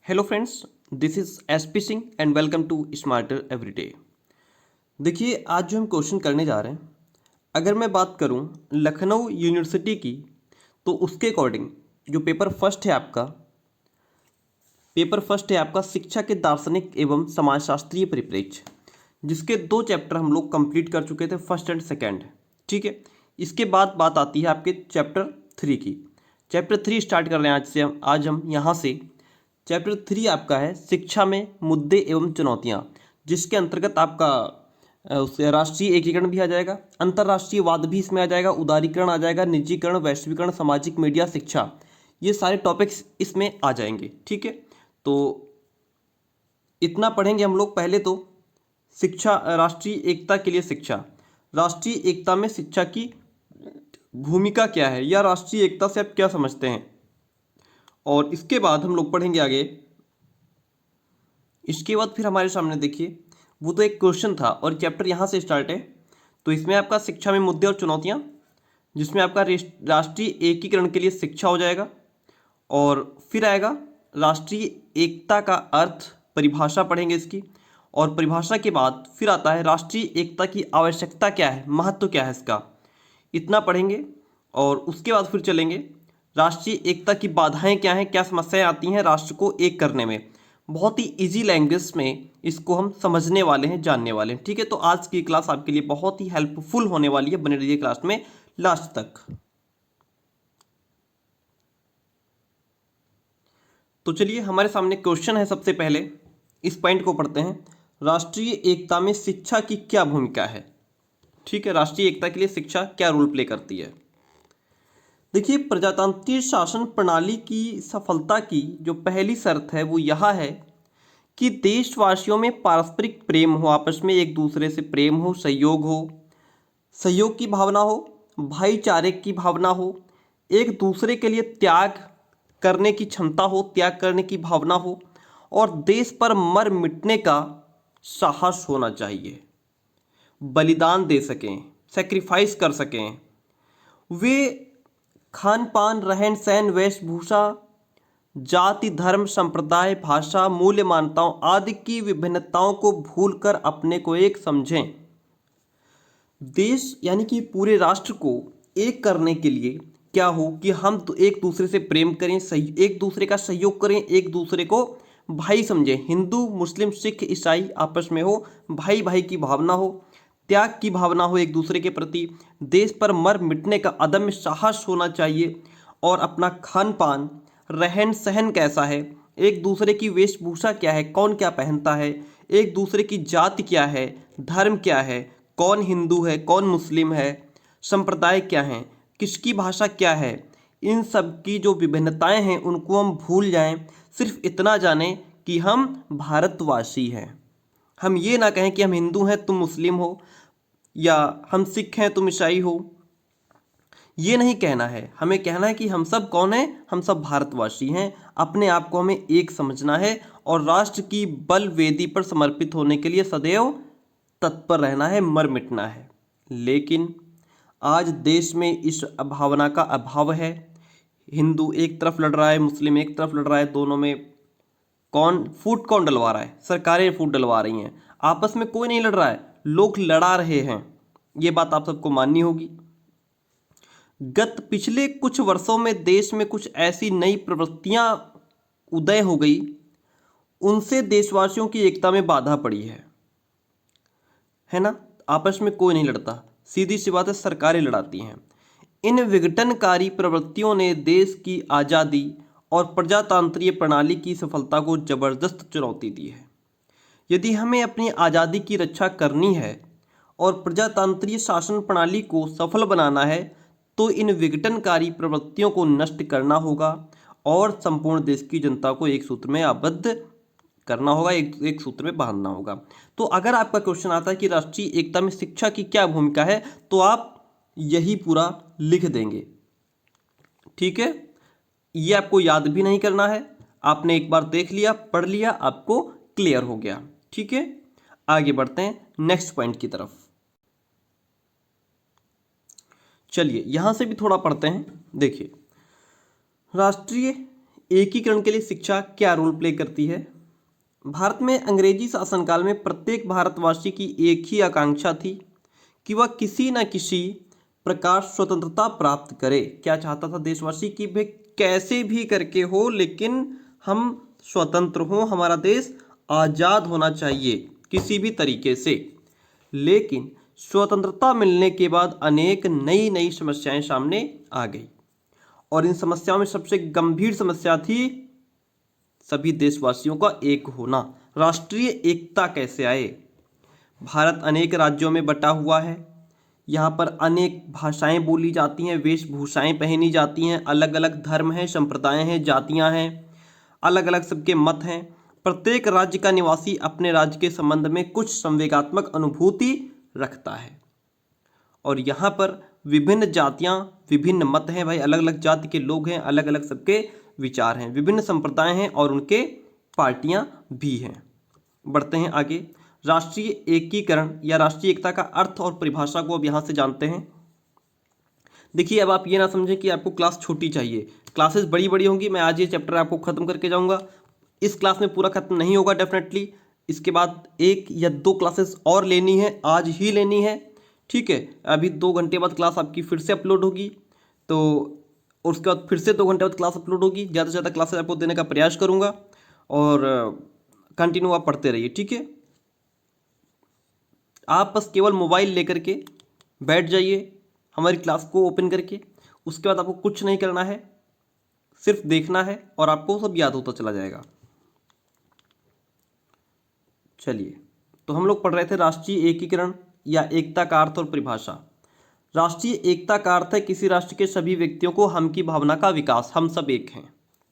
Hello friends, this is S P Singh and welcome to smarter everyday. देखिए, आज जो हम क्वेश्चन करने जा रहे हैं, अगर मैं बात करूं लखनऊ यूनिवर्सिटी की, तो उसके अकॉर्डिंग जो पेपर फर्स्ट है आपका शिक्षा के दार्शनिक एवं समाजशास्त्रीय परिप्रेक्ष्य, जिसके दो चैप्टर हम लोग कंप्लीट कर चुके थे, फर्स्ट एंड सेकेंड। ठीक है, इसके बाद बात आती है आपके चैप्टर 3 की। चैप्टर 3 स्टार्ट कर रहे हैं आज हम यहाँ से। चैप्टर 3 आपका है शिक्षा में मुद्दे एवं चुनौतियाँ, जिसके अंतर्गत आपका राष्ट्रीय एकीकरण भी आ जाएगा, अंतर्राष्ट्रीयवाद भी इसमें आ जाएगा, उदारीकरण आ जाएगा, निजीकरण, वैश्वीकरण, सामाजिक मीडिया, शिक्षा, ये सारे टॉपिक्स इसमें आ जाएंगे। ठीक है, तो इतना पढ़ेंगे हम लोग। पहले तो शिक्षा, राष्ट्रीय एकता के लिए शिक्षा, राष्ट्रीय एकता में शिक्षा की भूमिका क्या है, या राष्ट्रीय एकता से आप क्या समझते हैं। और इसके बाद हम लोग पढ़ेंगे आगे। इसके बाद फिर हमारे सामने देखिए, वो तो एक क्वेश्चन था और चैप्टर यहाँ से स्टार्ट है। तो इसमें आपका शिक्षा में मुद्दे और चुनौतियाँ, जिसमें आपका राष्ट्रीय एकीकरण के लिए शिक्षा हो जाएगा। और फिर आएगा राष्ट्रीय एकता का अर्थ, परिभाषा पढ़ेंगे इसकी। और परिभाषा के बाद फिर आता है राष्ट्रीय एकता की आवश्यकता क्या है, महत्व क्या है इसका, इतना पढ़ेंगे। और उसके बाद फिर चलेंगे राष्ट्रीय एकता की बाधाएं क्या हैं, क्या समस्याएं आती हैं राष्ट्र को एक करने में। बहुत ही इजी लैंग्वेज में इसको हम समझने वाले हैं, जानने वाले हैं। ठीक है, तो आज की क्लास आपके लिए बहुत ही हेल्पफुल होने वाली है, बने रहिए क्लास में लास्ट तक। तो चलिए, हमारे सामने क्वेश्चन है। सबसे पहले इस पॉइंट को पढ़ते हैं, राष्ट्रीय एकता में शिक्षा की क्या भूमिका है। ठीक है, राष्ट्रीय एकता के लिए शिक्षा क्या रोल प्ले करती है। देखिए, प्रजातांत्रिक शासन प्रणाली की सफलता की जो पहली शर्त है वो यह है कि देशवासियों में पारस्परिक प्रेम हो, आपस में एक दूसरे से प्रेम हो, सहयोग की भावना हो, भाईचारे की भावना हो, एक दूसरे के लिए त्याग करने की क्षमता हो, त्याग करने की भावना हो, और देश पर मर मिटने का साहस होना चाहिए। बलिदान दे सकें, सेक्रीफाइस कर सकें। वे खान पान, रहन सहन, वेशभूषा, जाति, धर्म, संप्रदाय, भाषा, मूल्य, मान्यताओं आदि की विभिन्नताओं को भूलकर अपने को एक समझें। देश यानी कि पूरे राष्ट्र को एक करने के लिए क्या हो कि हम तो एक दूसरे से प्रेम करें, एक दूसरे का सहयोग करें, एक दूसरे को भाई समझें। हिंदू, मुस्लिम, सिख, ईसाई आपस में हो, भाई भाई की भावना हो, त्याग की भावना हो एक दूसरे के प्रति, देश पर मर मिटने का अदम्य साहस होना चाहिए। और अपना खान पान, रहन सहन कैसा है, एक दूसरे की वेशभूषा क्या है, कौन क्या पहनता है, एक दूसरे की जाति क्या है, धर्म क्या है, कौन हिंदू है, कौन मुस्लिम है, संप्रदाय क्या हैं, किसकी भाषा क्या है, इन सब की जो विभिन्नताएं हैं उनको हम भूल जाएं। सिर्फ इतना जानें कि हम भारतवासी हैं। हम ये ना कहें कि हम हिंदू हैं तुम मुस्लिम हो, या हम सिख हैं तुम ईसाई हो। ये नहीं कहना है, हमें कहना है कि हम सब कौन हैं, हम सब भारतवासी हैं। अपने आप को हमें एक समझना है और राष्ट्र की बल वेदी पर समर्पित होने के लिए सदैव तत्पर रहना है, मर मिटना है। लेकिन आज देश में इस भावना का अभाव है। हिंदू एक तरफ लड़ रहा है, मुस्लिम एक तरफ लड़ रहा है, दोनों में कौन डलवा रहा है, सरकारें फूट डलवा रही हैं। आपस में कोई नहीं लड़ रहा है, लोग लड़ा रहे हैं। ये बात आप सबको माननी होगी। पिछले कुछ वर्षों में देश में कुछ ऐसी नई प्रवृत्तियां उदय हो गई, उनसे देशवासियों की एकता में बाधा पड़ी है ना। आपस में कोई नहीं लड़ता, सीधी सी बात है, सरकारें लड़ाती हैं। इन विघटनकारी प्रवृत्तियों ने देश की आज़ादी और प्रजातांत्रिक प्रणाली की सफलता को जबरदस्त चुनौती दी है। यदि हमें अपनी आज़ादी की रक्षा करनी है और प्रजातांत्रिक शासन प्रणाली को सफल बनाना है, तो इन विघटनकारी प्रवृत्तियों को नष्ट करना होगा और संपूर्ण देश की जनता को एक सूत्र में आबद्ध करना होगा, एक सूत्र में बांधना होगा। तो अगर आपका क्वेश्चन आता है कि राष्ट्रीय एकता में शिक्षा की क्या भूमिका है, तो आप यही पूरा लिख देंगे। ठीक है, ये आपको याद भी नहीं करना है, आपने एक बार देख लिया, पढ़ लिया, आपको क्लियर हो गया। ठीक है, आगे बढ़ते हैं नेक्स्ट पॉइंट की तरफ। चलिए, यहां से भी थोड़ा पढ़ते हैं। देखिए, राष्ट्रीय एकीकरण के लिए शिक्षा क्या रोल प्ले करती है? भारत में अंग्रेजी शासनकाल में प्रत्येक भारतवासी की एक ही आकांक्षा थी कि वह किसी न किसी प्रकार स्वतंत्रता प्राप्त करे। क्या चाहता था देशवासी कि भाई कैसे भी करके हो, लेकिन हम स्वतंत्र हों, हमारा देश आज़ाद होना चाहिए किसी भी तरीके से। लेकिन स्वतंत्रता मिलने के बाद अनेक नई नई समस्याएं सामने आ गई, और इन समस्याओं में सबसे गंभीर समस्या थी सभी देशवासियों का एक होना। राष्ट्रीय एकता कैसे आए? भारत अनेक राज्यों में बटा हुआ है, यहाँ पर अनेक भाषाएं बोली जाती हैं, वेशभूषाएं पहनी जाती हैं, अलग अलग धर्म हैं, संप्रदाय हैं, जातियां हैं, अलग अलग सबके मत हैं। प्रत्येक राज्य का निवासी अपने राज्य के संबंध में कुछ संवेगात्मक अनुभूति रखता है, और यहाँ पर विभिन्न जातियाँ, विभिन्न मत हैं भाई, अलग अलग जाति के लोग हैं, अलग अलग सबके विचार हैं, विभिन्न संप्रदाय हैं और उनके पार्टियाँ भी हैं। बढ़ते हैं आगे। राष्ट्रीय एकीकरण या राष्ट्रीय एकता का अर्थ और परिभाषा को अब यहाँ से जानते हैं। देखिए, अब आप ये ना समझें कि आपको क्लास छोटी चाहिए, क्लासेस बड़ी बड़ी होंगी। मैं आज ये चैप्टर आपको ख़त्म करके जाऊँगा, इस क्लास में पूरा खत्म नहीं होगा डेफिनेटली। इसके बाद 1 या 2 क्लासेस और लेनी है, आज ही लेनी है, ठीक है। अभी 2 घंटे बाद क्लास आपकी फिर से अपलोड होगी, तो उसके बाद फिर से 2 घंटे बाद क्लास अपलोड होगी। ज़्यादा से ज़्यादा क्लासेस आपको देने का प्रयास करूँगा, और कंटिन्यू आप पढ़ते रहिए, ठीक है। आप बस केवल मोबाइल लेकर के बैठ जाइए हमारी क्लास को ओपन करके, उसके बाद आपको कुछ नहीं करना है, सिर्फ देखना है और आपको सब याद होता चला जाएगा। चलिए, तो हम लोग पढ़ रहे थे राष्ट्रीय एकीकरण या एकता का अर्थ और परिभाषा। राष्ट्रीय एकता का अर्थ है किसी राष्ट्र के सभी व्यक्तियों को हम की भावना का विकास। हम सब एक हैं,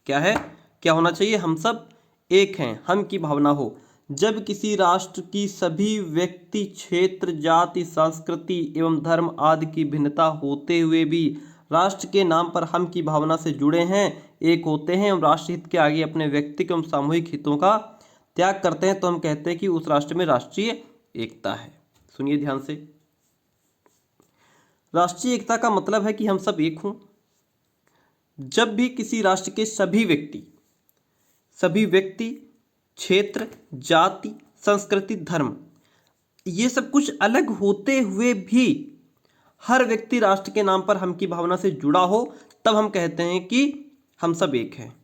क्या है, क्या होना चाहिए, हम सब एक हैं, हम की भावना हो। जब किसी राष्ट्र की सभी व्यक्ति क्षेत्र, जाति, संस्कृति एवं धर्म आदि की भिन्नता होते हुए भी राष्ट्र के नाम पर हम की भावना से जुड़े हैं, एक होते हैं एवं राष्ट्र हित के आगे अपने व्यक्तिगत एवं सामूहिक हितों का त्याग करते हैं, तो हम कहते हैं कि उस राष्ट्र में राष्ट्रीय एकता है। सुनिए ध्यान से, राष्ट्रीय एकता का मतलब है कि हम सब एक हों। जब भी किसी राष्ट्र के सभी व्यक्ति क्षेत्र, जाति, संस्कृति, धर्म, ये सब कुछ अलग होते हुए भी हर व्यक्ति राष्ट्र के नाम पर हम की भावना से जुड़ा हो, तब हम कहते हैं कि हम सब एक हैं।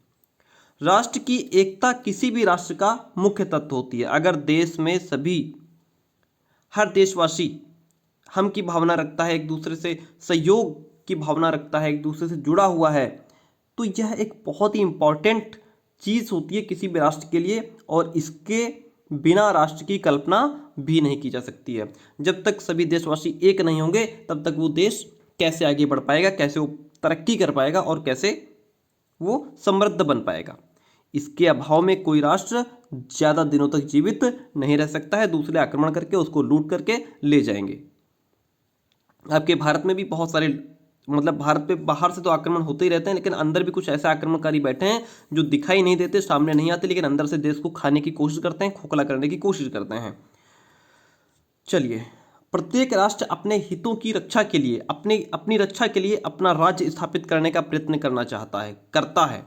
राष्ट्र की एकता किसी भी राष्ट्र का मुख्य तत्व होती है। अगर देश में हर देशवासी हम की भावना रखता है, एक दूसरे से सहयोग की भावना रखता है, एक दूसरे से जुड़ा हुआ है, तो यह एक बहुत ही इम्पॉर्टेंट चीज़ होती है किसी भी राष्ट्र के लिए, और इसके बिना राष्ट्र की कल्पना भी नहीं की जा सकती है। जब तक सभी देशवासी एक नहीं होंगे, तब तक वो देश कैसे आगे बढ़ पाएगा, कैसे वो तरक्की कर पाएगा और कैसे वो समृद्ध बन पाएगा। इसके अभाव में कोई राष्ट्र ज़्यादा दिनों तक जीवित नहीं रह सकता है, दूसरे आक्रमण करके उसको लूट करके ले जाएंगे। आपके भारत में भी बहुत सारे, मतलब भारत पे बाहर से तो आक्रमण होते ही रहते हैं, लेकिन अंदर भी कुछ ऐसे आक्रमणकारी बैठे हैं जो दिखाई नहीं देते, सामने नहीं आते, लेकिन अंदर से देश को खाने की कोशिश करते हैं, खोखला करने की कोशिश करते हैं। चलिए, प्रत्येक राष्ट्र अपने हितों की रक्षा के लिए, अपनी रक्षा के लिए अपना राज्य स्थापित करने का प्रयत्न करता है,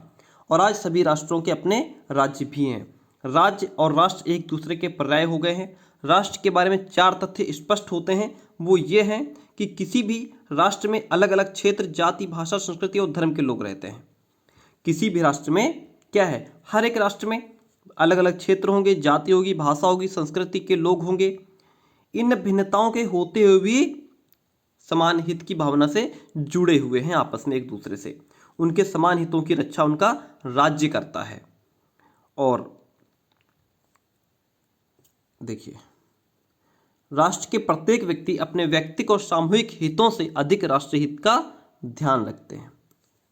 और आज सभी राष्ट्रों के अपने राज्य भी हैं। राज्य और राष्ट्र एक दूसरे के पर्याय हो गए हैं। राष्ट्र के बारे में 4 तथ्य स्पष्ट होते हैं, वो ये हैं कि किसी भी राष्ट्र में अलग अलग क्षेत्र, जाति, भाषा, संस्कृति और धर्म के लोग रहते हैं। किसी भी राष्ट्र में क्या है, हर एक राष्ट्र में अलग अलग क्षेत्र होंगे, जाति होगी, भाषा होगी, संस्कृति के लोग होंगे। इन भिन्नताओं के होते हुए भी समान हित की भावना से जुड़े हुए हैं आपस में एक दूसरे से। उनके समान हितों की रक्षा उनका राज्य करता है। और देखिए, राष्ट्र के प्रत्येक व्यक्ति अपने व्यक्तिगत और सामूहिक हितों से अधिक राष्ट्रीय हित का ध्यान रखते हैं,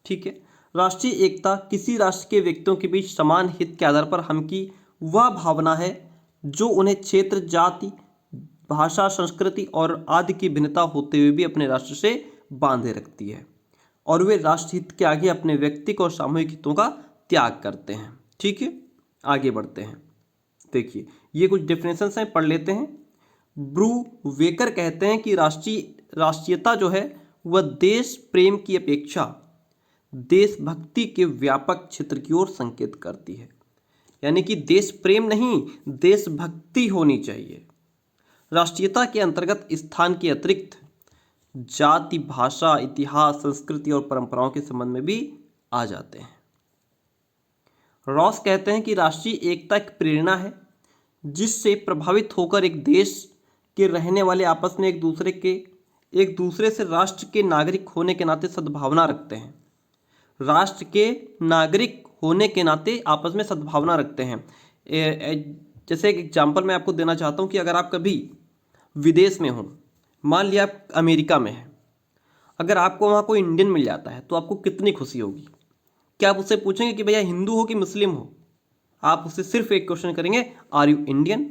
ठीक है। राष्ट्रीय एकता किसी राष्ट्र के व्यक्तियों के बीच समान हित के आधार पर हम की वह भावना है जो उन्हें क्षेत्र, जाति, भाषा, संस्कृति और आदि की भिन्नता होते हुए भी अपने राष्ट्र से बांधे रखती है, और वे राष्ट्रहित के आगे अपने व्यक्तिगत और सामूहिक हितों का त्याग करते हैं, ठीक है। आगे बढ़ते हैं। देखिए, ये कुछ डेफिनेशंस हैं, पढ़ लेते हैं। ब्रूवेकर कहते हैं कि राष्ट्रीयता जो है वह देश प्रेम की अपेक्षा देशभक्ति के व्यापक क्षेत्र की ओर संकेत करती है। यानी कि देश प्रेम नहीं, देशभक्ति होनी चाहिए। राष्ट्रीयता के अंतर्गत स्थान के अतिरिक्त जाति, भाषा, इतिहास, संस्कृति और परंपराओं के संबंध में भी आ जाते हैं। रॉस कहते हैं कि राष्ट्रीय एकता एक प्रेरणा है जिससे प्रभावित होकर एक देश के रहने वाले आपस में एक दूसरे से राष्ट्र के नागरिक होने के नाते सद्भावना रखते हैं। राष्ट्र के नागरिक होने के नाते आपस में सद्भावना रखते हैं। जैसे एक एग्जाम्पल मैं आपको देना चाहता हूँ कि अगर आप कभी विदेश में हो, मान लिया आप अमेरिका में हैं, अगर आपको वहाँ कोई इंडियन मिल जाता है तो आपको कितनी खुशी होगी। क्या आप उससे पूछेंगे कि भैया हिंदू हो कि मुस्लिम हो? आप उससे सिर्फ एक क्वेश्चन करेंगे, आर यू इंडियन?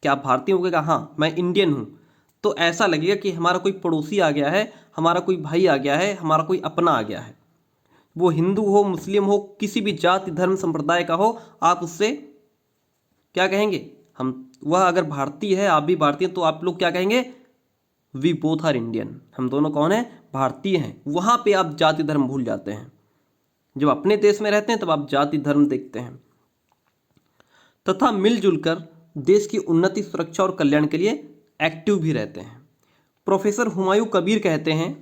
क्या आप भारतीय? होगा हाँ मैं इंडियन हूँ। तो ऐसा लगेगा कि हमारा कोई पड़ोसी आ गया है, हमारा कोई भाई आ गया है, हमारा कोई अपना आ गया है। वो हिंदू हो, मुस्लिम हो, किसी भी जाति, धर्म, संप्रदाय का हो, आप उससे क्या कहेंगे? वह अगर भारतीय है, आप भी भारतीय, तो आप लोग क्या कहेंगे? We both are Indian. हम दोनों कौन हैं? भारतीय हैं। वहाँ पे आप जाति धर्म भूल जाते हैं। जब अपने देश में रहते हैं तब आप जाति धर्म देखते हैं तथा मिलजुल कर देश की उन्नति, सुरक्षा और कल्याण के लिए एक्टिव भी रहते हैं। प्रोफेसर हुमायूं कबीर कहते हैं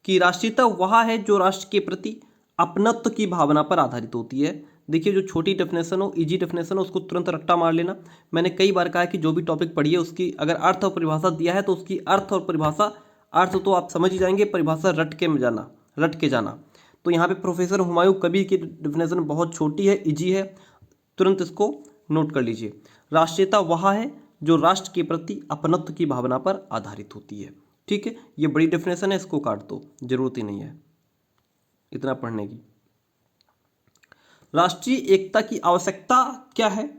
कि राष्ट्रीयता वह है जो राष्ट्र के प्रति अपनत्व की भावना पर आधारित होती है। देखिए, जो छोटी डेफिनेशन हो, इजी डेफिनेशन हो, उसको तुरंत रट्टा मार लेना। मैंने कई बार कहा कि जो भी टॉपिक पढ़िए उसकी अगर अर्थ और परिभाषा दिया है तो उसकी अर्थ और परिभाषा, अर्थ तो आप समझ ही जाएंगे, परिभाषा रट के जाना। तो यहाँ पे प्रोफेसर हुमायूं कबीर की डेफिनेशन बहुत छोटी है, इजी है, तुरंत इसको नोट कर लीजिए। राष्ट्रीयता वह है जो राष्ट्र के प्रति अपनत्व की भावना पर आधारित होती है। ठीक है, ये बड़ी डेफिनेशन है, इसको काट दो, जरूरत ही नहीं है इतना पढ़ने की। राष्ट्रीय एकता की आवश्यकता क्या है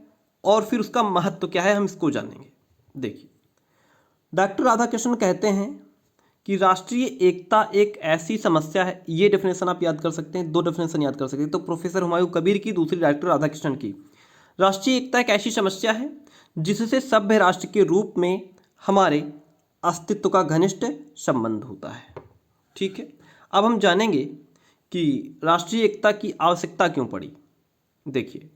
और फिर उसका महत्व क्या है, हम इसको जानेंगे। देखिए, डॉक्टर राधाकृष्णन कहते हैं कि राष्ट्रीय एकता एक ऐसी समस्या है, ये डेफिनेशन आप याद कर सकते हैं, 2 डेफिनेशन याद कर सकते हैं। तो प्रोफेसर हुमायूं कबीर की, दूसरी डॉक्टर राधाकृष्णन की। राष्ट्रीय एकता एक ऐसी समस्या है जिससे सभ्य राष्ट्र के रूप में हमारे अस्तित्व का घनिष्ठ संबंध होता है। ठीक है, अब हम जानेंगे कि राष्ट्रीय एकता की आवश्यकता क्यों पड़ी। देखिए,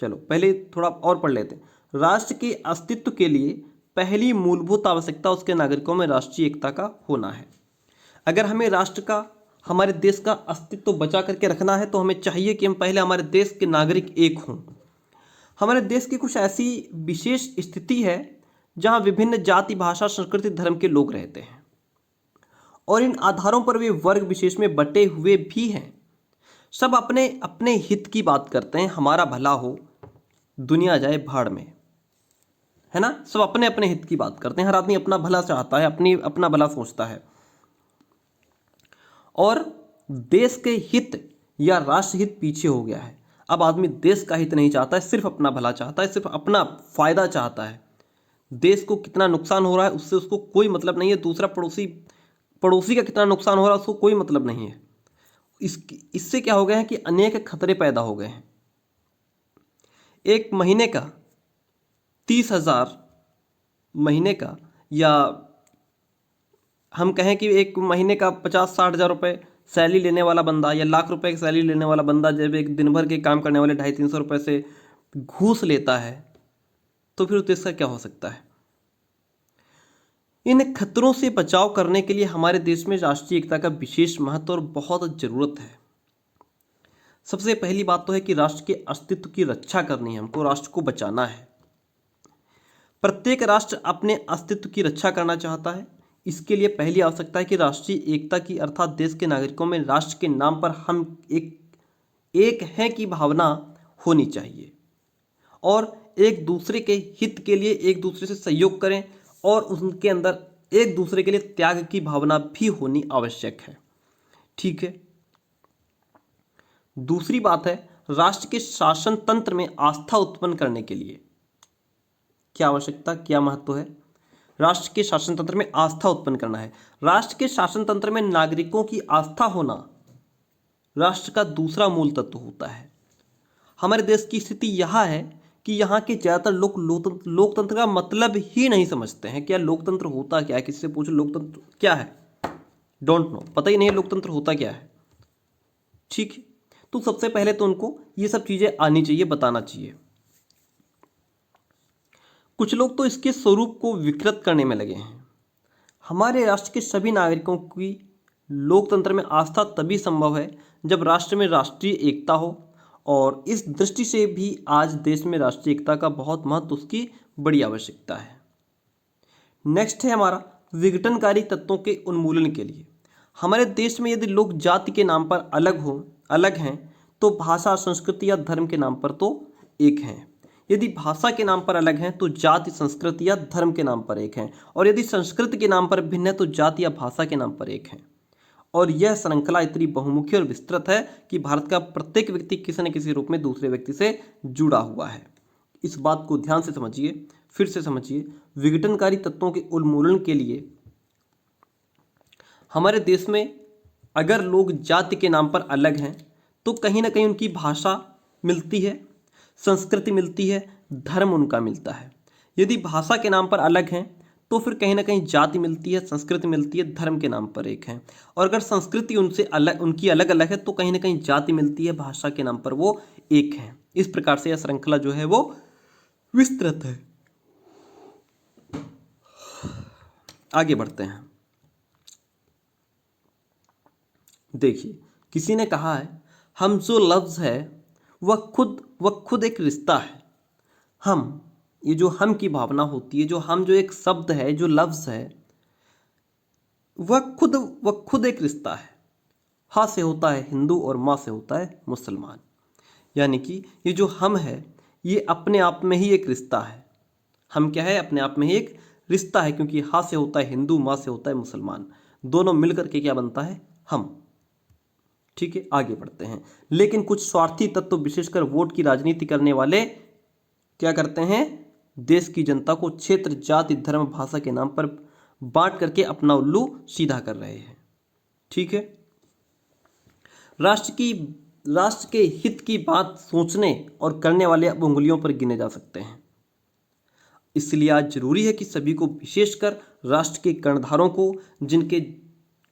चलो पहले थोड़ा और पढ़ लेते हैं। राष्ट्र के अस्तित्व के लिए पहली मूलभूत आवश्यकता उसके नागरिकों में राष्ट्रीय एकता का होना है। अगर हमें राष्ट्र का, हमारे देश का अस्तित्व बचा करके रखना है तो हमें चाहिए कि हम पहले हमारे देश के नागरिक एक हों। हमारे देश की कुछ ऐसी विशेष स्थिति है जहां विभिन्न जाति, भाषा, संस्कृति, धर्म के लोग रहते हैं और इन आधारों पर वे वर्ग विशेष में बटे हुए भी हैं। सब अपने अपने हित की बात करते हैं, हमारा भला हो, दुनिया जाए भाड़ में, है ना। सब अपने अपने हित की बात करते हैं, हर आदमी अपना भला चाहता है, अपना भला सोचता है। और देश के हित या राष्ट्र हित पीछे हो गया है। अब आदमी देश का हित नहीं चाहता है, सिर्फ अपना भला चाहता है, सिर्फ अपना फायदा चाहता है। देश को कितना नुकसान हो रहा है उससे उसको कोई मतलब नहीं है। दूसरा पड़ोसी का कितना नुकसान हो रहा है उसको कोई मतलब नहीं है। इससे क्या हो गया है कि अनेक खतरे पैदा हो गए हैं। एक महीने का 30,000 महीने का, या हम कहें कि एक महीने का 50-60 हज़ार रुपये सैलरी लेने वाला बंदा, या लाख रुपए की सैलरी लेने वाला बंदा जब एक दिन भर के काम करने वाले 250-300 रुपये से घूस लेता है तो फिर उस देश का क्या हो सकता है। इन खतरों से बचाव करने के लिए हमारे देश में राष्ट्रीय एकता का विशेष महत्व और बहुत ज़रूरत है। सबसे पहली बात तो है कि राष्ट्र के अस्तित्व की रक्षा करनी है, हमको राष्ट्र को बचाना है। प्रत्येक राष्ट्र अपने अस्तित्व की रक्षा करना चाहता है। इसके लिए पहली आवश्यकता है कि राष्ट्रीय एकता की, अर्थात देश के नागरिकों में राष्ट्र के नाम पर हम एक हैं की भावना होनी चाहिए और एक दूसरे के हित के लिए एक दूसरे से सहयोग करें और उनके अंदर एक दूसरे के लिए त्याग की भावना भी होनी आवश्यक है। ठीक है। दूसरी बात है, राष्ट्र के शासन तंत्र में आस्था उत्पन्न करने के लिए क्या आवश्यकता, क्या महत्व है। राष्ट्र के शासन तंत्र में आस्था उत्पन्न करना है। राष्ट्र के शासन तंत्र में नागरिकों की आस्था होना राष्ट्र का दूसरा मूल तत्व होता है। हमारे देश की स्थिति यह है कि यहाँ के ज़्यादातर लोग लोकतंत्र का मतलब ही नहीं समझते हैं। क्या लोकतंत्र होता क्या है, किसी से पूछो लोकतंत्र क्या है, डोंट नो, पता ही नहीं है लोकतंत्र होता क्या है। ठीक है, तो सबसे पहले तो उनको ये सब चीज़ें आनी चाहिए, बताना चाहिए। कुछ लोग तो इसके स्वरूप को विकृत करने में लगे हैं। हमारे राष्ट्र के सभी नागरिकों की लोकतंत्र में आस्था तभी संभव है जब राष्ट्र में राष्ट्रीय एकता हो, और इस दृष्टि से भी आज देश में राष्ट्रीय एकता का बहुत महत्व, उसकी बड़ी आवश्यकता है। नेक्स्ट है हमारा विघटनकारी तत्वों के उन्मूलन के लिए। हमारे देश में यदि लोग जाति के नाम पर अलग हैं, तो भाषा, संस्कृति या धर्म के नाम पर तो एक हैं। यदि भाषा के नाम पर अलग हैं तो जाति, संस्कृति या धर्म के नाम पर एक हैं, और यदि संस्कृति के नाम पर भिन्न है तो जाति या भाषा के नाम पर एक हैं। और यह श्रृंखला इतनी बहुमुखी और विस्तृत है कि भारत का प्रत्येक व्यक्ति किसी न किसी रूप में दूसरे व्यक्ति से जुड़ा हुआ है। इस बात को ध्यान से समझिए, फिर से समझिए। विघटनकारी तत्वों के उन्मूलन के लिए हमारे देश में अगर लोग जाति के नाम पर अलग हैं तो कहीं ना कहीं उनकी भाषा मिलती है, संस्कृति मिलती है, धर्म उनका मिलता है। यदि भाषा के नाम पर अलग हैं तो फिर कहीं ना कहीं जाति मिलती है, संस्कृति मिलती है, धर्म के नाम पर एक है। और अगर संस्कृति उनसे अलग, उनकी अलग अलग है, तो कहीं ना कहीं जाति मिलती है, भाषा के नाम पर वो एक है। इस प्रकार से यह श्रृंखला जो है वो विस्तृत है। आगे बढ़ते हैं। देखिए, किसी ने कहा है, हम जो लफ्ज़ है वह खुद एक रिश्ता है। ये जो हम की भावना होती है, जो एक शब्द है, जो लफ्ज़ है, वह खुद एक रिश्ता है। हा से होता है हिंदू और माँ से होता है मुसलमान। यानी कि ये जो हम है, ये अपने आप में ही एक रिश्ता है। हम क्या है? अपने आप में ही एक रिश्ता है, क्योंकि हा से होता है हिंदू, माँ से होता है मुसलमान। दोनों मिलकर के क्या बनता है? हम। ठीक है, आगे बढ़ते हैं। लेकिन कुछ स्वार्थी तत्व, विशेषकर वोट की राजनीति करने वाले, क्या करते हैं? देश की जनता को क्षेत्र, जाति, धर्म, भाषा के नाम पर बांट करके अपना उल्लू सीधा कर रहे हैं। ठीक है, राष्ट्र के हित की बात सोचने और करने वाले अब उंगलियों पर गिने जा सकते हैं। इसलिए आज जरूरी है कि सभी को, विशेषकर राष्ट्र के कर्णधारों को, जिनके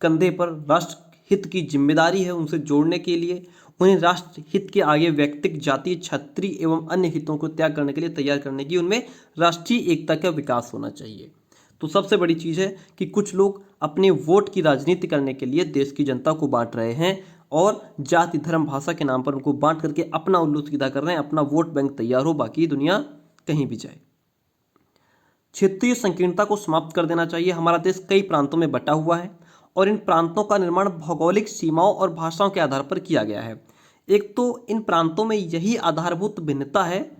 कंधे पर राष्ट्र हित की जिम्मेदारी है, उनसे जोड़ने के लिए उन्हें राष्ट्र हित के आगे व्यक्तिगत, जातीय, क्षत्रिय एवं अन्य हितों को त्याग करने के लिए तैयार करने की उनमें राष्ट्रीय एकता का विकास होना चाहिए। तो सबसे बड़ी चीज़ है कि कुछ लोग अपने वोट की राजनीति करने के लिए देश की जनता को बांट रहे हैं और जाति, धर्म, भाषा के नाम पर उनको बांट करके अपना उल्लू सीधा कर रहे हैं। अपना वोट बैंक तैयार हो, बाकी दुनिया कहीं भी जाए। क्षेत्रीय संकीर्णता को समाप्त कर देना चाहिए। हमारा देश कई प्रांतों में बटा हुआ है और इन प्रांतों का निर्माण भौगोलिक सीमाओं और भाषाओं के आधार पर किया गया है। एक तो इन प्रांतों में यही आधारभूत भिन्नता है,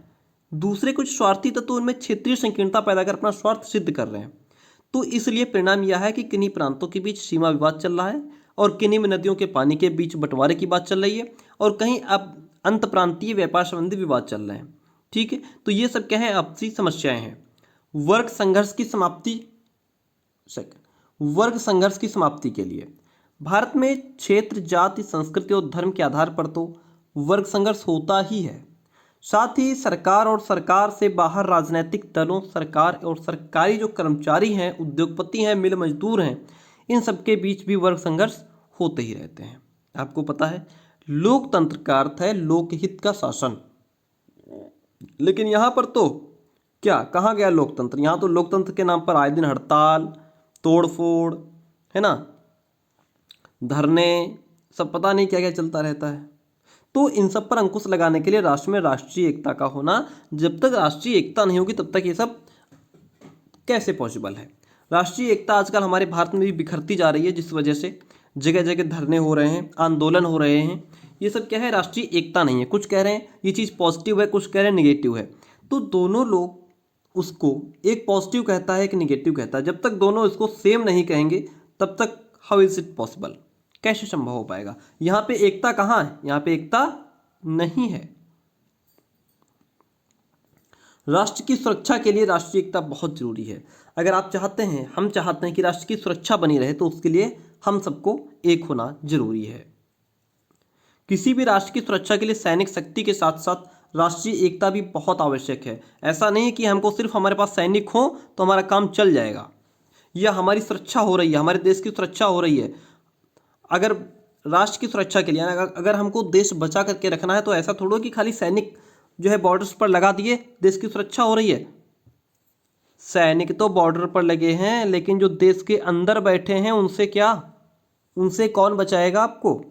दूसरे कुछ स्वार्थी तत्व उनमें क्षेत्रीय संकीर्णता पैदा कर अपना स्वार्थ सिद्ध कर रहे हैं। तो इसलिए परिणाम यह है कि किन्हीं प्रांतों के बीच सीमा विवाद चल रहा है और किन्हीं में नदियों के पानी के बीच बंटवारे की बात चल रही है और कहीं अब अंत प्रांतीय व्यापार संबंधी विवाद चल रहे हैं। ठीक है, तो ये सब क्या है? आपसी समस्याएं हैं। वर्ग संघर्ष की समाप्ति के लिए भारत में क्षेत्र, जाति, संस्कृति और धर्म के आधार पर तो वर्ग संघर्ष होता ही है। साथ ही सरकार और सरकार से बाहर राजनीतिक दलों, सरकार और सरकारी जो कर्मचारी हैं, उद्योगपति हैं, मिल मजदूर हैं, इन सबके बीच भी वर्ग संघर्ष होते ही रहते हैं। आपको पता है, लोकतंत्र का अर्थ है लोकहित का शासन। लेकिन यहाँ पर तो क्या, कहाँ गया लोकतंत्र? यहाँ तो लोकतंत्र के नाम पर आए दिन हड़ताल, तोड़फोड़, है ना, धरने, सब पता नहीं क्या क्या चलता रहता है। तो इन सब पर अंकुश लगाने के लिए राष्ट्र में राष्ट्रीय एकता का होना, जब तक राष्ट्रीय एकता नहीं होगी तब तक ये सब कैसे पॉसिबल है? राष्ट्रीय एकता आजकल हमारे भारत में भी बिखरती जा रही है, जिस वजह से जगह जगह धरने हो रहे हैं, आंदोलन हो रहे हैं। ये सब क्या है? राष्ट्रीय एकता नहीं है। कुछ कह रहे हैं ये चीज़ पॉजिटिव है, कुछ कह रहे हैं निगेटिव है। तो दोनों लोग उसको, एक पॉजिटिव कहता है, एक निगेटिव कहता है। जब तक दोनों इसको सेम नहीं कहेंगे तब तक हाउ इज इट पॉसिबल? कैसे संभव हो पाएगा? यहाँ पे एकता कहाँ है? यहाँ पे एकता नहीं है। राष्ट्र की सुरक्षा के लिए राष्ट्रीय एकता बहुत जरूरी है। अगर आप चाहते हैं, हम चाहते हैं कि राष्ट्र की सुरक्षा बनी रहे, तो उसके लिए हम सबको एक होना जरूरी है। किसी भी राष्ट्र की सुरक्षा के लिए सैनिक शक्ति के साथ साथ राष्ट्रीय एकता भी बहुत आवश्यक है। ऐसा नहीं कि हमको सिर्फ हमारे पास सैनिक हो तो हमारा काम चल जाएगा, या हमारी सुरक्षा हो रही है, हमारे देश की सुरक्षा हो रही है। अगर राष्ट्र की सुरक्षा के लिए, अगर हमको देश बचा करके रखना है तो ऐसा थोड़ा कि खाली सैनिक जो है बॉर्डर्स पर लगा दिए देश की सुरक्षा हो रही है। सैनिक तो बॉर्डर पर लगे हैं, लेकिन जो देश के अंदर बैठे हैं उनसे क्या, उनसे कौन बचाएगा आपको?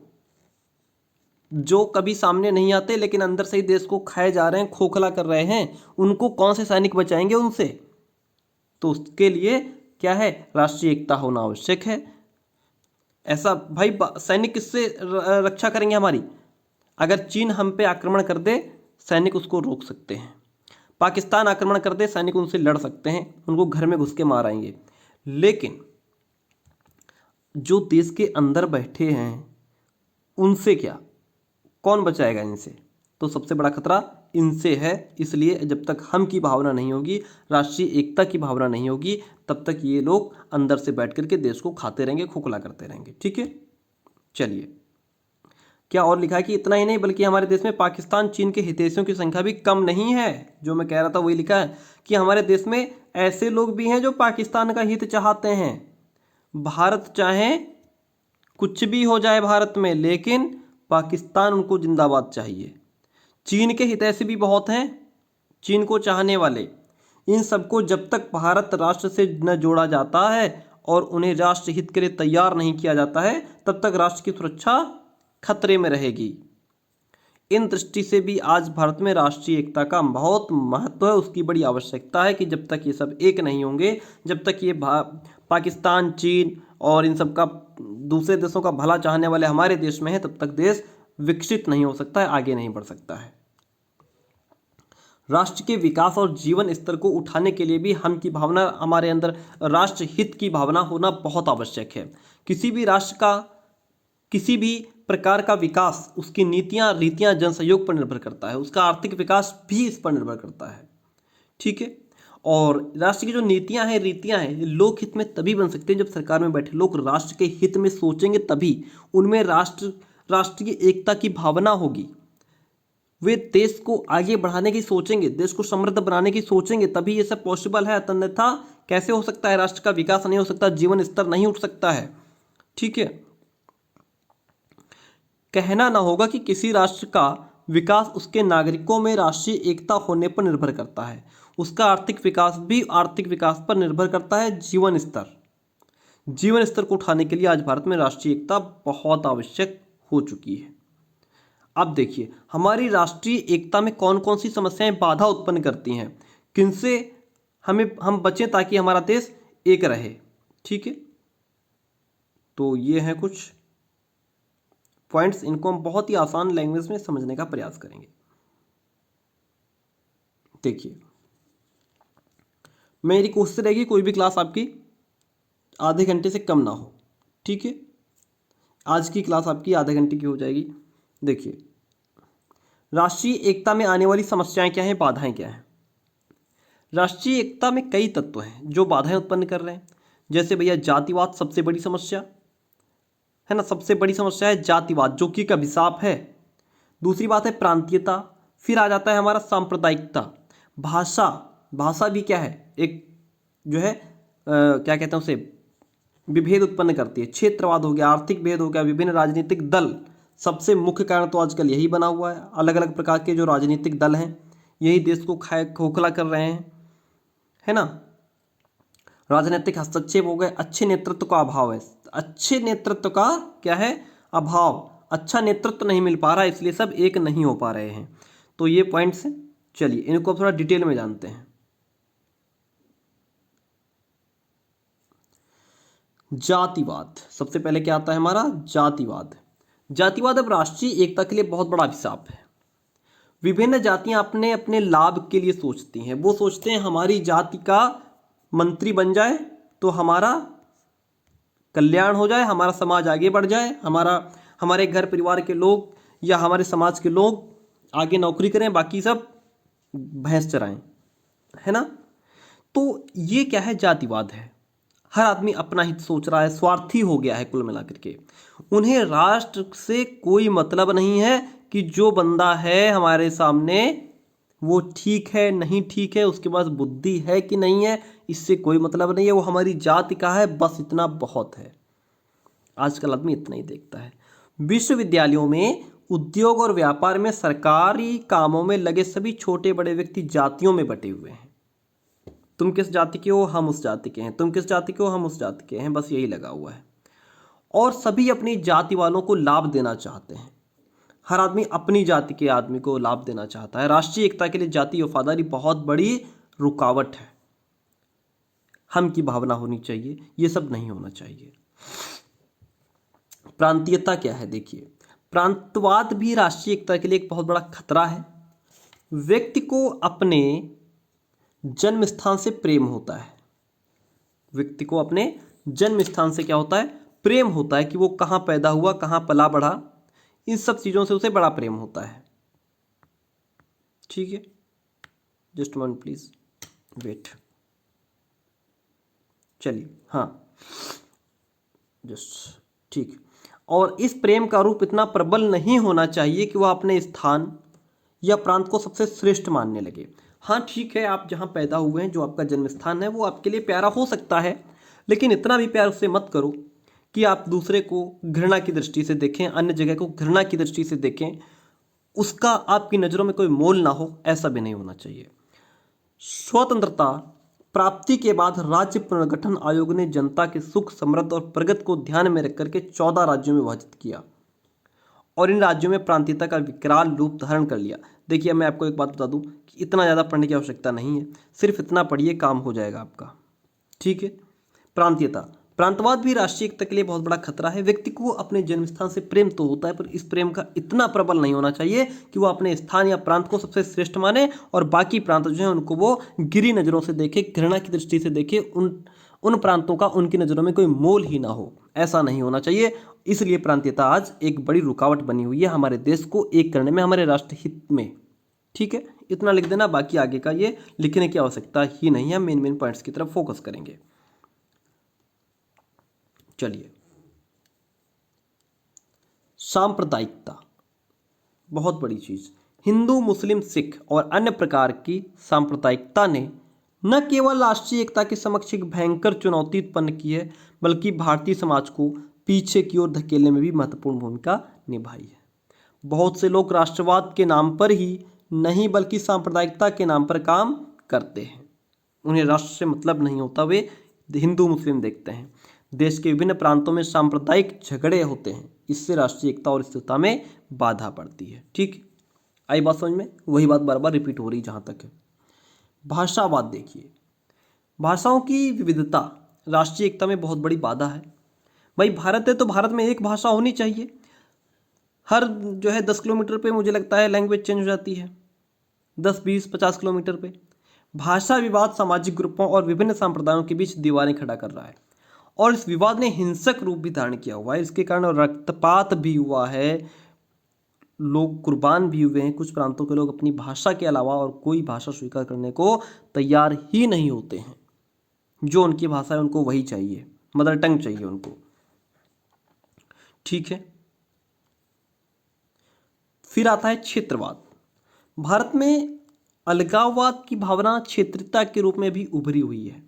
जो कभी सामने नहीं आते लेकिन अंदर से ही देश को खाए जा रहे हैं, खोखला कर रहे हैं, उनको कौन से सैनिक बचाएंगे उनसे? तो उसके लिए क्या है, राष्ट्रीय एकता होना आवश्यक है। ऐसा भाई सैनिक किससे रक्षा करेंगे हमारी? अगर चीन हम पे आक्रमण कर दे, सैनिक उसको रोक सकते हैं। पाकिस्तान आक्रमण कर दे, सैनिक उनसे लड़ सकते हैं, उनको घर में घुस के मार आएंगे। लेकिन जो देश के अंदर बैठे हैं उनसे क्या, कौन बचाएगा इनसे? तो सबसे बड़ा खतरा इनसे है। इसलिए जब तक हम की भावना नहीं होगी, राष्ट्रीय एकता की भावना नहीं होगी, तब तक ये लोग अंदर से बैठ करके देश को खाते रहेंगे, खोखला करते रहेंगे। ठीक है, चलिए क्या और लिखा है कि इतना ही नहीं बल्कि हमारे देश में पाकिस्तान चीन के हितैषियों की संख्या भी कम नहीं है। जो मैं कह रहा था वही लिखा है कि हमारे देश में ऐसे लोग भी हैं जो पाकिस्तान का हित चाहते हैं। भारत चाहे कुछ भी हो जाए भारत में, लेकिन पाकिस्तान उनको जिंदाबाद चाहिए। चीन के हितैषी भी बहुत हैं, चीन को चाहने वाले। इन सबको जब तक भारत राष्ट्र से न जोड़ा जाता है और उन्हें राष्ट्र हित के लिए तैयार नहीं किया जाता है, तब तक राष्ट्र की सुरक्षा खतरे में रहेगी। इन दृष्टि से भी आज भारत में राष्ट्रीय एकता का बहुत महत्व है, उसकी बड़ी आवश्यकता है कि जब तक ये सब एक नहीं होंगे, जब तक ये पाकिस्तान, चीन और इन सब का दूसरे देशों का भला चाहने वाले हमारे देश में है, तब तक देश विकसित नहीं हो सकता है, आगे नहीं बढ़ सकता है। राष्ट्र के विकास और जीवन स्तर को उठाने के लिए भी हम की भावना, हमारे अंदर राष्ट्र हित की भावना होना बहुत आवश्यक है। किसी भी राष्ट्र का, किसी भी प्रकार का विकास, उसकी नीतियां, रीतियां जनसहयोग पर निर्भर करता है, उसका आर्थिक विकास भी इस पर निर्भर करता है। ठीक है, और राष्ट्र की जो नीतियां हैं, रीतियां हैं, लोक हित में तभी बन सकती हैं जब सरकार में बैठे लोग राष्ट्र के हित में सोचेंगे, तभी उनमें राष्ट्रीय एकता की भावना होगी। वे देश को आगे बढ़ाने की सोचेंगे, देश को समृद्ध बनाने की सोचेंगे, तभी ये सब पॉसिबल है। अन्यथा कैसे हो सकता है? राष्ट्र का विकास नहीं हो सकता, जीवन स्तर नहीं उठ सकता है। ठीक है, कहना ना होगा कि किसी राष्ट्र का विकास उसके नागरिकों में राष्ट्रीय एकता होने पर निर्भर करता है। उसका आर्थिक विकास भी आर्थिक विकास पर निर्भर करता है। जीवन स्तर को उठाने के लिए आज भारत में राष्ट्रीय एकता बहुत आवश्यक हो चुकी है। अब देखिए हमारी राष्ट्रीय एकता में कौन कौन सी समस्याएं बाधा उत्पन्न करती हैं, किनसे हम बचें ताकि हमारा देश एक रहे। ठीक है, तो ये हैं कुछ पॉइंट्स, इनको हम बहुत ही आसान लैंग्वेज में समझने का प्रयास करेंगे। देखिए मेरी कोशिश रहेगी कोई भी क्लास आपकी आधे घंटे से कम ना हो। ठीक है, आज की क्लास आपकी आधे घंटे की हो जाएगी। देखिए राष्ट्रीय एकता में आने वाली समस्याएं क्या हैं, बाधाएं क्या हैं? राष्ट्रीय एकता में कई तत्व हैं जो बाधाएं उत्पन्न कर रहे हैं। जैसे भैया जातिवाद सबसे बड़ी समस्या है ना, सबसे बड़ी समस्या है जातिवाद, जो कि एक अभिशाप है। दूसरी बात है प्रांतीयता, फिर आ जाता है हमारा सांप्रदायिकता। भाषा भी क्या है, एक जो है क्या कहते हैं उसे, विभेद उत्पन्न करती है। क्षेत्रवाद हो गया, आर्थिक भेद हो गया, विभिन्न राजनीतिक दल, सबसे मुख्य कारण तो आजकल यही बना हुआ है। अलग अलग प्रकार के जो राजनीतिक दल हैं यही देश को खोखला कर रहे हैं, है ना। राजनीतिक हस्तक्षेप हो गए, अच्छे नेतृत्व का अभाव है, अच्छे नेतृत्व का क्या है, अभाव, अच्छा नेतृत्व नहीं मिल पा रहा है, इसलिए सब एक नहीं हो पा रहे हैं। तो ये पॉइंट्स हैं, चलिए इनको थोड़ा डिटेल में जानते हैं। जातिवाद, सबसे पहले क्या आता है हमारा, जातिवाद अब राष्ट्रीय एकता के लिए बहुत बड़ा अभिशाप है। विभिन्न जातियां अपने अपने लाभ के लिए सोचती हैं। वो सोचते हैं हमारी जाति का मंत्री बन जाए तो हमारा कल्याण हो जाए, हमारा समाज आगे बढ़ जाए, हमारे घर परिवार के लोग या हमारे समाज के लोग आगे नौकरी करें, बाकी सब भैंस चराएं, है ना। तो ये क्या है, जातिवाद है। हर आदमी अपना हित सोच रहा है, स्वार्थी हो गया है कुल मिलाकर के। उन्हें राष्ट्र से कोई मतलब नहीं है कि जो बंदा है हमारे सामने वो ठीक है नहीं ठीक है, उसके पास बुद्धि है कि नहीं है, इससे कोई मतलब नहीं है। वो हमारी जाति का है, बस इतना बहुत है। आजकल आदमी इतना ही देखता है। विश्वविद्यालयों में उद्योग और व्यापार में सरकारी कामों में लगे सभी छोटे बड़े व्यक्ति जातियों में बटे हुए हैं। तुम किस जाति के हो, हम उस जाति के हैं, तुम किस जाति के हो, हम उस जाति के हैं, बस यही लगा हुआ है। और सभी अपनी जाति वालों को लाभ देना चाहते हैं। हर आदमी अपनी जाति के आदमी को लाभ देना चाहता है। राष्ट्रीय एकता के लिए जाति वफादारी बहुत बड़ी रुकावट है। हम की भावना होनी चाहिए, ये सब नहीं होना चाहिए। प्रांतीयता क्या है? देखिए, प्रांतवाद भी राष्ट्रीय एकता के लिए एक बहुत बड़ा खतरा है। व्यक्ति को अपने जन्म स्थान से प्रेम होता है। व्यक्ति को अपने जन्म स्थान से क्या होता है? प्रेम होता है कि वो कहाँ पैदा हुआ, कहाँ पला बढ़ा, इन सब चीज़ों से उसे बड़ा प्रेम होता है। ठीक है, जस्ट वन प्लीज वेट। चलिए, हाँ, जस्ट ठीक। और इस प्रेम का रूप इतना प्रबल नहीं होना चाहिए कि वह अपने स्थान या प्रांत को सबसे श्रेष्ठ मानने लगे। हाँ ठीक है, आप जहाँ पैदा हुए हैं, जो आपका जन्म स्थान है, वो आपके लिए प्यारा हो सकता है, लेकिन इतना भी प्यार उससे मत करो कि आप दूसरे को घृणा की दृष्टि से देखें, अन्य जगह को घृणा की दृष्टि से देखें, उसका आपकी नज़रों में कोई मोल ना हो, ऐसा भी नहीं होना चाहिए। स्वतंत्रता प्राप्ति के बाद राज्य पुनर्गठन आयोग ने जनता के सुख, समृद्धि और प्रगति को ध्यान में रखकर के 14 राज्यों में विभाजित किया और इन राज्यों में प्रांतीयता का विकराल रूप धारण कर लिया। देखिए, मैं आपको एक बात बता दूं कि इतना ज़्यादा पढ़ने की आवश्यकता नहीं है, सिर्फ इतना पढ़िए, काम हो जाएगा आपका। ठीक है। प्रांतीयता, प्रांतवाद भी राष्ट्रीय एकता के लिए बहुत बड़ा खतरा है। व्यक्ति को अपने जन्म स्थान से प्रेम तो होता है, पर इस प्रेम का इतना प्रबल नहीं होना चाहिए कि वो अपने स्थान या प्रांत को सबसे श्रेष्ठ माने और बाकी प्रांत जो है उनको वो गिरी नज़रों से देखे, घृणा की दृष्टि से देखे, उन प्रांतों का उनकी नज़रों में कोई मोल ही ना हो। ऐसा नहीं होना चाहिए। इसलिए प्रांतीयता आज एक बड़ी रुकावट बनी हुई है हमारे देश को एक करने में, हमारे राष्ट्रहित में। ठीक है, इतना लिख देना, बाकी आगे का ये लिखने की आवश्यकता ही नहीं है। मेन पॉइंट्स की तरफ फोकस करेंगे। चलिए, सांप्रदायिकता बहुत बड़ी चीज। हिंदू, मुस्लिम, सिख और अन्य प्रकार की सांप्रदायिकता ने न केवल राष्ट्रीय एकता के समक्ष एक भयंकर चुनौती उत्पन्न की है, बल्कि भारतीय समाज को पीछे की ओर धकेलने में भी महत्वपूर्ण भूमिका निभाई है। बहुत से लोग राष्ट्रवाद के नाम पर ही नहीं, बल्कि सांप्रदायिकता के नाम पर काम करते हैं। उन्हें राष्ट्र से मतलब नहीं होता, वे हिंदू मुस्लिम देखते हैं। देश के विभिन्न प्रांतों में सांप्रदायिक झगड़े होते हैं, इससे राष्ट्रीय एकता और स्थिरता में बाधा पड़ती है। ठीक, आई बात समझ में? वही बात बार बार रिपीट हो रही जहाँ तक है। भाषावाद देखिए, भाषाओं की विविधता राष्ट्रीय एकता में बहुत बड़ी बाधा है। भाई भारत है तो भारत में एक भाषा होनी चाहिए। हर जो है 10 किलोमीटर पे मुझे लगता है लैंग्वेज चेंज हो जाती है, 10, 20, 50 किलोमीटर पे। भाषा विवाद सामाजिक ग्रुपों और विभिन्न संप्रदायों के बीच दीवारें खड़ा कर रहा है और इस विवाद ने हिंसक रूप भी धारण किया हुआ है। इसके कारण रक्तपात भी हुआ है, लोग कुर्बान भी हुए हैं। कुछ प्रांतों के लोग अपनी भाषा के अलावा और कोई भाषा स्वीकार करने को तैयार ही नहीं होते हैं। जो उनकी भाषा है उनको वही चाहिए, मदर टंग चाहिए उनको। ठीक है, फिर आता है क्षेत्रवाद। भारत में अलगाववाद की भावना क्षेत्रीयता के रूप में भी उभरी हुई है।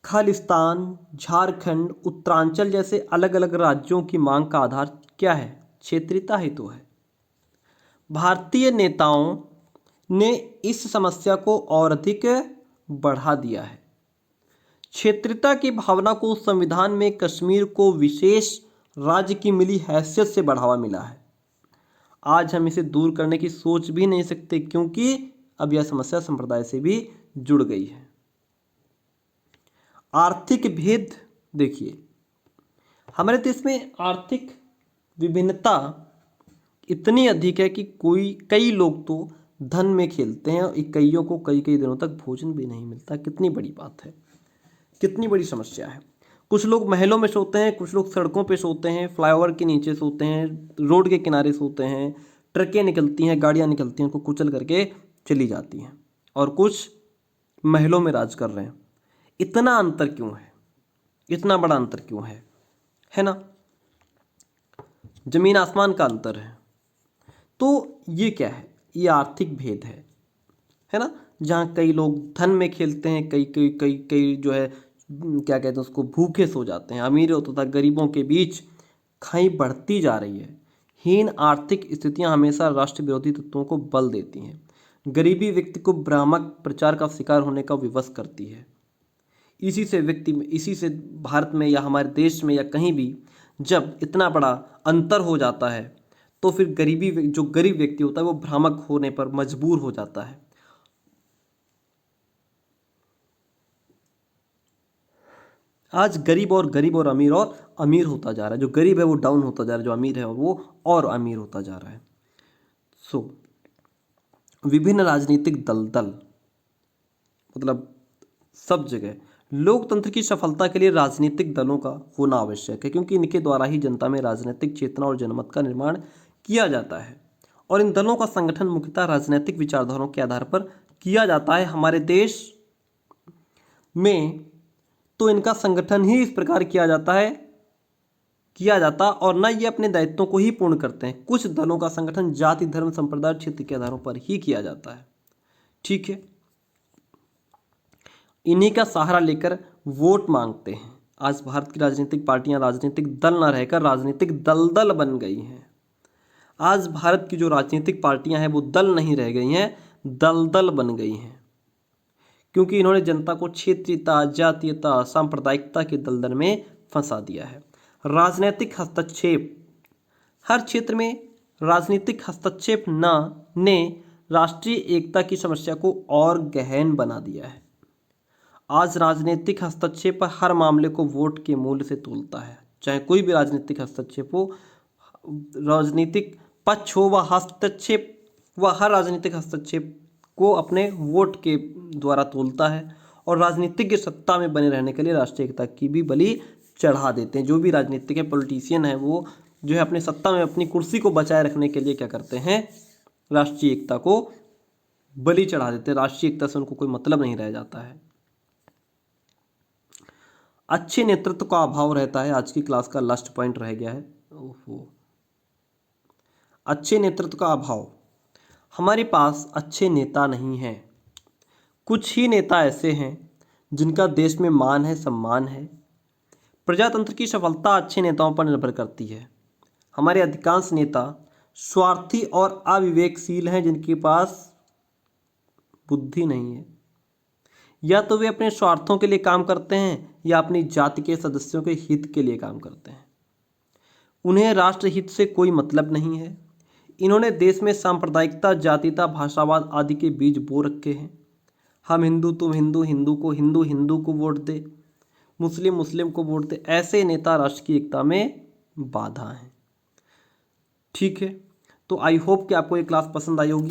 खालिस्तान, झारखंड, उत्तरांचल जैसे अलग अलग राज्यों की मांग का आधार क्या है? क्षेत्रीयता ही तो है। भारतीय नेताओं ने इस समस्या को और अधिक बढ़ा दिया है। क्षेत्रीयता की भावना को संविधान में कश्मीर को विशेष राज्य की मिली हैसियत से बढ़ावा मिला है। आज हम इसे दूर करने की सोच भी नहीं सकते, क्योंकि अब यह समस्या संप्रदाय से भी जुड़ गई है। आर्थिक भेद देखिए, हमारे देश में आर्थिक विभिन्नता इतनी अधिक है कि कई लोग तो धन में खेलते हैं और कईयों को कई कई दिनों तक भोजन भी नहीं मिलता। कितनी बड़ी बात है, कितनी बड़ी समस्या है। कुछ लोग महलों में सोते हैं, कुछ लोग सड़कों पे सोते हैं, फ्लाईओवर के नीचे सोते हैं, रोड के किनारे सोते हैं, ट्रकें निकलती हैं, गाड़ियाँ निकलती हैं, उनको कुचल करके चली जाती हैं, और कुछ महलों में राज कर रहे हैं। इतना अंतर क्यों है? इतना बड़ा अंतर क्यों है ना? जमीन आसमान का अंतर है। तो ये क्या है? ये आर्थिक भेद है ना? जहाँ कई लोग धन में खेलते हैं, कई कई कई कई जो है क्या कहते हैं उसको, भूखे सो जाते हैं। अमीरों तथा गरीबों के बीच खाई बढ़ती जा रही है। हीन आर्थिक स्थितियां हमेशा राष्ट्र विरोधी तत्वों को बल देती हैं। गरीबी व्यक्ति को भ्रामक प्रचार का शिकार होने का विवश करती है। इसी से भारत में या हमारे देश में या कहीं भी जब इतना बड़ा अंतर हो जाता है तो फिर जो गरीब व्यक्ति होता है वो भ्रामक होने पर मजबूर हो जाता है। आज गरीब और अमीर होता जा रहा है। जो गरीब है वो डाउन होता जा रहा है, जो अमीर है वो और अमीर होता जा रहा है। विभिन्न राजनीतिक दल मतलब सब जगह लोकतंत्र की सफलता के लिए राजनीतिक दलों का होना आवश्यक है, क्योंकि इनके द्वारा ही जनता में राजनीतिक चेतना और जनमत का निर्माण किया जाता है। और इन दलों का संगठन मुख्यतः राजनीतिक विचारधाराओं के आधार पर किया जाता है। हमारे देश में तो इनका संगठन ही इस प्रकार किया जाता और न ये अपने दायित्वों को ही पूर्ण करते हैं। कुछ दलों का संगठन जाति, धर्म, संप्रदाय, क्षेत्र के आधारों पर ही किया जाता है। ठीक है, इन्हीं का सहारा लेकर वोट मांगते हैं। आज भारत की राजनीतिक पार्टियां राजनीतिक दल न रहकर राजनीतिक दलदल बन गई हैं। आज भारत की जो राजनीतिक पार्टियां हैं वो दल नहीं रह गई हैं, दलदल बन गई हैं, क्योंकि इन्होंने जनता को क्षेत्रीयता, जातीयता, सांप्रदायिकता के दलदल में फंसा दिया है। राजनीतिक हस्तक्षेप, हर क्षेत्र में राजनीतिक हस्तक्षेप ने राष्ट्रीय एकता की समस्या को और गहन बना दिया है। आज राजनीतिक हस्तक्षेप हर मामले को वोट के मूल्य से तोलता है। चाहे कोई भी राजनीतिक हस्तक्षेप हो, राजनीतिक पक्ष हो व हस्तक्षेप, वह हर राजनीतिक हस्तक्षेप को अपने वोट के द्वारा तोलता है और राजनीतिक सत्ता में बने रहने के लिए राष्ट्रीय एकता की भी बलि चढ़ा देते हैं। जो भी राजनीतिक है, पॉलिटिशियन है, वो जो है अपनी सत्ता में अपनी कुर्सी को बचाए रखने के लिए क्या करते हैं, राष्ट्रीय एकता को बलि चढ़ा देते हैं। राष्ट्रीय एकता से उनको कोई मतलब नहीं रह जाता है। अच्छे नेतृत्व का अभाव रहता है। आज की क्लास का लास्ट पॉइंट रह गया है। अच्छे नेतृत्व का अभाव। हमारे पास अच्छे नेता नहीं हैं। कुछ ही नेता ऐसे हैं जिनका देश में मान है, सम्मान है। प्रजातंत्र की सफलता अच्छे नेताओं पर निर्भर करती है। हमारे अधिकांश नेता स्वार्थी और अविवेकशील हैं, जिनके पास बुद्धि नहीं है। या तो वे अपने स्वार्थों के लिए काम करते हैं या अपनी जाति के सदस्यों के हित के लिए काम करते हैं। उन्हें राष्ट्रहित से कोई मतलब नहीं है। इन्होंने देश में सांप्रदायिकता, जातीयता, भाषावाद आदि के बीज बो रखे हैं। हम हिंदू, तुम हिंदू, हिंदू को वोट दे, मुस्लिम को वोट दे। ऐसे नेता राष्ट्र की एकता में बाधा हैं। ठीक है, तो आई होप कि आपको ये क्लास पसंद आई होगी।